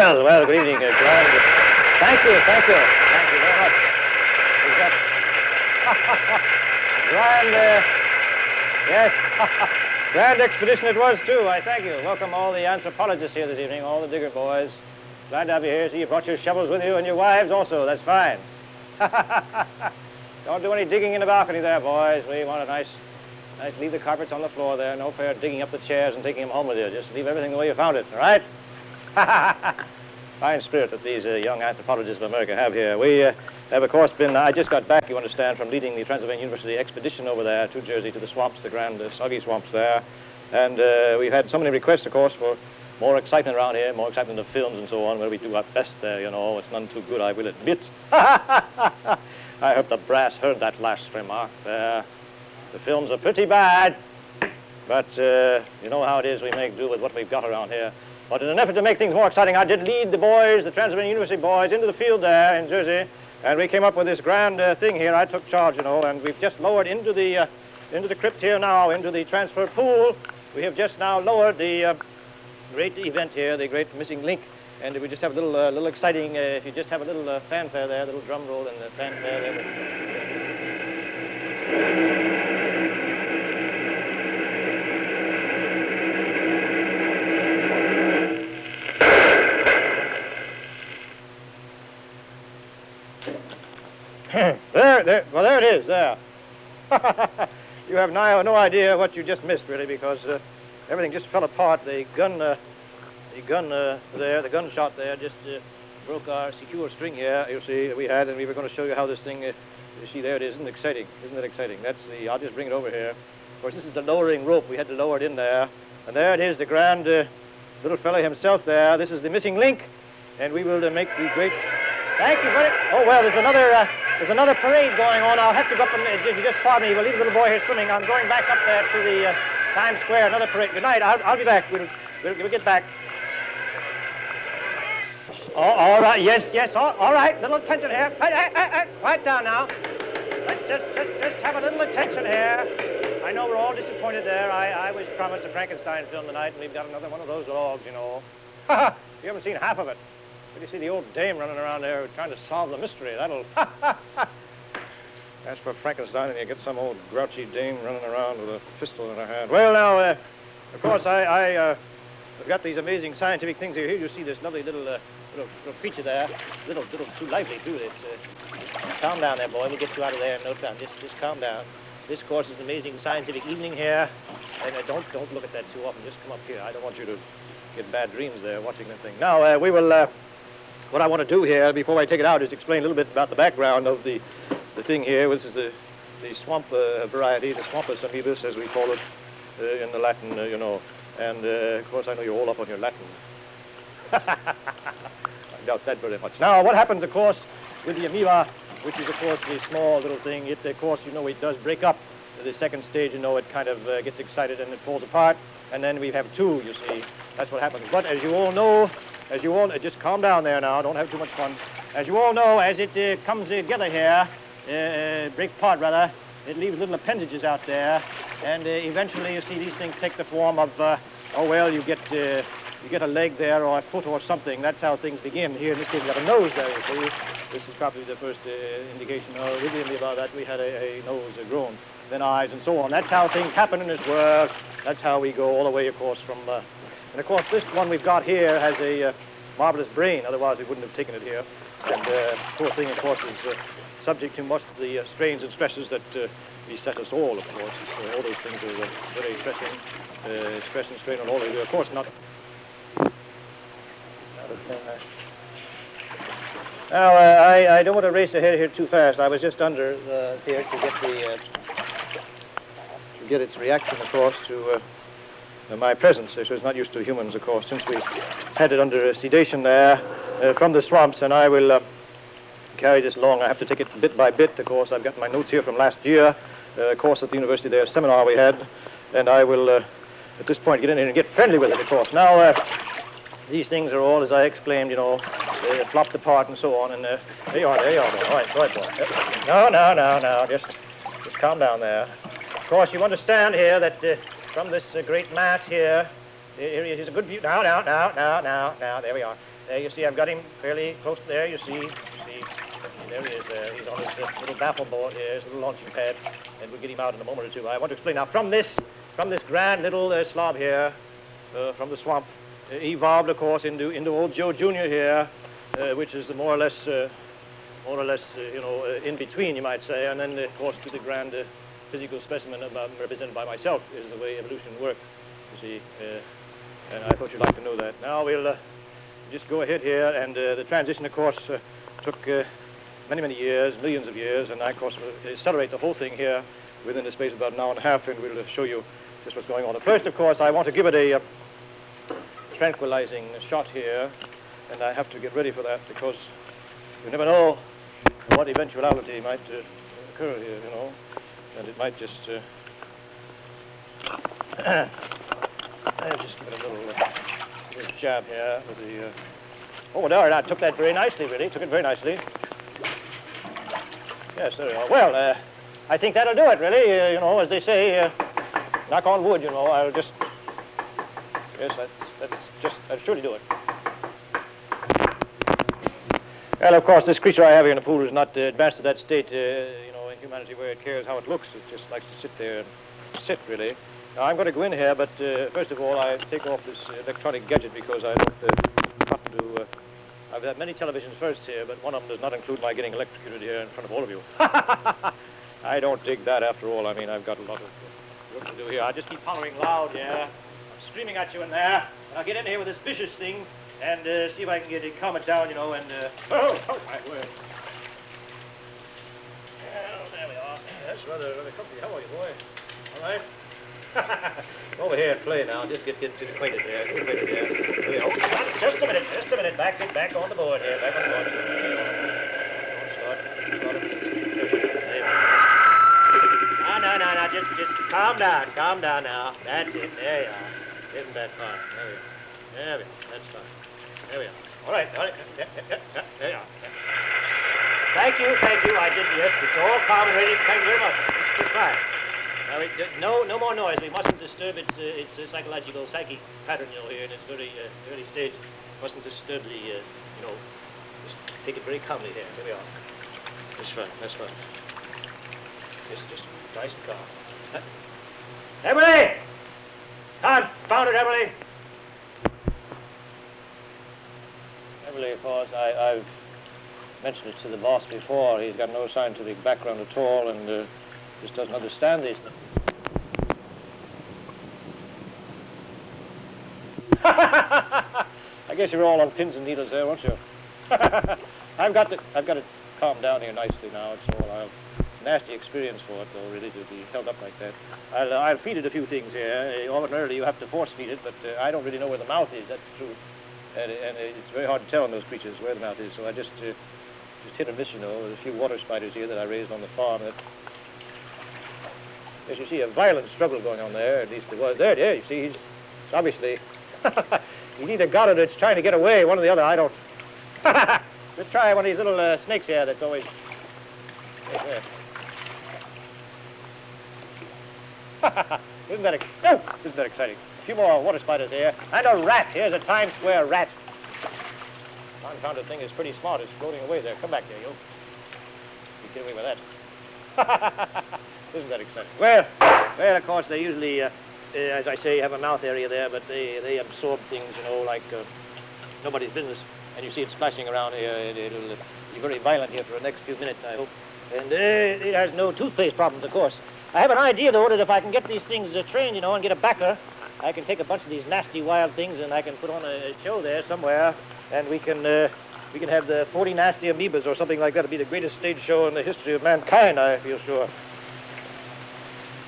Well, good evening, Grand. Thank you very much. We've got Grand, yes, grand expedition it was, too, I thank you. Welcome all the anthropologists here this evening, all the digger boys. Glad to have you here. See, you brought your shovels with you and your wives also. That's fine. Don't do any digging in the balcony there, boys. We want a nice, leave the carpets on the floor there. No fair digging up the chairs and taking them home with you. Just leave everything the way you found it, all right? Fine spirit that these young anthropologists of America have here. We have, of course, I just got back, you understand, from leading the Transylvania University expedition over there to Jersey, to the swamps, the grand soggy swamps there. And we've had so many requests, of course, for more excitement around here, more excitement in the films and so on, where we do our best there, you know. It's none too good, I will admit. I hope the brass heard that last remark there. The films are pretty bad, but you know how it is. We make do with what we've got around here. But in an effort to make things more exciting, I did lead the boys, the Transylvania University boys, into the field there in Jersey, and we came up with this grand thing here. I took charge, you know, and we've just lowered into the crypt here now, into the transfer pool. We have just now lowered the great event here, the great missing link, and we just have a little exciting. If you just have a little fanfare there, a little drum roll and the fanfare there. Well, there it is, there. You have no idea what you just missed, really, because everything just fell apart. The gunshot there just broke our secure string here, you see, we had, and we were going to show you how this thing, you see, there it is. Isn't it exciting? Isn't it exciting? I'll just bring it over here. Of course, this is the lowering rope. We had to lower it in there. And there it is, the grand little fellow himself there. This is the missing link, and we will make the great... Thank you very much. Oh, well, there's another parade going on. I'll have to go up and, if you just pardon me, we'll leave the little boy here swimming. I'm going back up there to the Times Square, another parade. Good night. I'll be back. We'll get back. Oh, all right. Yes. All right. Little attention here. Quiet down now. Let's just have a little attention here. I know we're all disappointed there. I was promised a Frankenstein film tonight, and we've got another one of those logs, you know. You haven't seen half of it. But you see the old dame running around there trying to solve the mystery. That'll... As for Frankenstein, and you get some old grouchy dame running around with a pistol in her hand. Well, now, of course, I've got these amazing scientific things here. Here you see this lovely little creature there. It's a little too lively, too. Calm down there, boy. We'll get you out of there in no time. Just calm down. This, of course, is an amazing scientific evening here. And don't look at that too often. Just come up here. I don't want you to get bad dreams there watching that thing. Now, we will... What I want to do here, before I take it out, is explain a little bit about the background of the thing here. This is the swamp variety, the Swampus amoebus, as we call it in the Latin, you know. And, of course, I know you're all up on your Latin. I doubt that very much. Now, what happens, of course, with the amoeba, which is, of course, the small little thing, it, of course, you know, it does break up. The second stage, you know, it kind of gets excited and it falls apart. And then we have two, you see. That's what happens. But as you all know, just calm down there now, don't have too much fun. As you all know, as it comes together here, break apart rather, it leaves little appendages out there, and eventually, you see, these things take the form of, you get a leg there or a foot or something. That's how things begin. Here in this case, we got a nose there, you see. This is probably the first indication, really about that. We had a nose grown, then eyes, and so on. That's how things happen in this world. That's how we go all the way, of course, from... And, of course, this one we've got here has a marvelous brain. Otherwise, we wouldn't have taken it here. And the poor thing, of course, is subject to most of the strains and stresses that beset us all, of course. All those things are very stressing, stress and strain on all of you. Of course, not... Now, I don't want to race ahead here too fast. I was just under here to get to get its reaction, of course, to... my presence, which was not used to humans, of course, since we had it under sedation there from the swamps, and I will carry this along. I have to take it bit by bit, of course. I've got my notes here from last year, course at the university there, seminar we had, and I will, at this point, get in here and get friendly with it, of course. Now, these things are all, as I exclaimed, you know, flopped apart and so on, and there you are. All right, boy. No, just calm down there. Of course, you understand here that... from this great mass here, here's a good view. Now, there we are. There, you see, I've got him fairly close to there. You see, there he is. There, he's on his little baffle board here, his little launching pad, and we'll get him out in a moment or two. I want to explain now. From this grand little slob here, from the swamp, evolved, of course, into old Joe Jr. here, which is more or less, in between, you might say, and then, of course, to the grand physical specimen represented by myself is the way evolution works. You see, and I thought you'd like to know that. Now we'll just go ahead here, and the transition, of course, took many years, millions of years, and I, of course, will accelerate the whole thing here within the space of about an hour and a half, and we'll show you just what's going on. But first, of course, I want to give it a tranquilizing shot here, and I have to get ready for that because you never know what eventuality might occur here, you know, and it might just I'll just give it a little jab here with the oh, there, I took that very nicely, really. Took it very nicely. Yes, there we are. Well, I think that'll do it, really. You know, as they say, knock on wood, you know. I'll just... Yes, that'll surely do it. Well, of course, this creature I have here in the pool is not advanced to that state, you know, in humanity where it cares how it looks. It just likes to sit there and sit, really. Now, I'm going to go in here, but first of all, I take off this electronic gadget because I don't want to... I've had many televisions first here, but one of them does not include my getting electrocuted here in front of all of you. I don't dig that after all. I mean, I've got a lot of work to do here. I just keep hollering loud, yeah. I'm screaming at you in there. And I'll get in here with this vicious thing and see if I can get it, calm it down, you know, and... oh, my word. Well, there we are. That's rather comfy. How are you, boy? All right? Over here and play now. Just get acquainted there. Get acquainted there. Oh, just a minute. Back on the board here. Back on the board. No. Just calm down now. That's it. There you are. Isn't that fine? There we are. That's fine. There we are. All right. There you are. Thank you. I did, yes. It's all calm and ready. Thank you very much. It's just fine. Now, no more noise. We mustn't disturb its psychological, psychic pattern, you know, here in its very early stage. Mustn't disturb the, you know, just take it very calmly here. Here we are. That's fine. Just nice and calm. Emily! Confound it, Emily! Emily, of course, I've mentioned it to the boss before. He's got no scientific background at all, and just doesn't understand these things. I guess you're all on pins and needles there, weren't you? I've got it calmed down here nicely now. It's all nasty experience for it, though, really, to be held up like that. I'll feed it a few things here. Ordinarily, you have to force feed it, but I don't really know where the mouth is. That's true, and it's very hard to tell in those creatures where the mouth is. So I just hit and miss, you know. There's a few water spiders here that I raised on the farm. As you see, a violent struggle going on there. At least it was. There, you see, he's obviously... he's either got it or it's trying to get away, one or the other. I don't... Let's try one of these little snakes here that's always... There. Isn't that exciting? A few more water spiders here. And a rat. Here's a Times Square rat. Confounded thing is pretty smart. It's floating away there. Come back here, you. You get away with that. Isn't that exciting? Well, of course, they usually, as I say, have a mouth area there, but they absorb things, you know, like nobody's business. And you see it splashing around here. It'll be very violent here for the next few minutes, I hope. And it has no toothpaste problems, of course. I have an idea, though, that if I can get these things trained, you know, and get a backer, I can take a bunch of these nasty wild things and I can put on a show there somewhere, and we can have the 40 nasty amoebas or something like that. It'll be the greatest stage show in the history of mankind, I feel sure.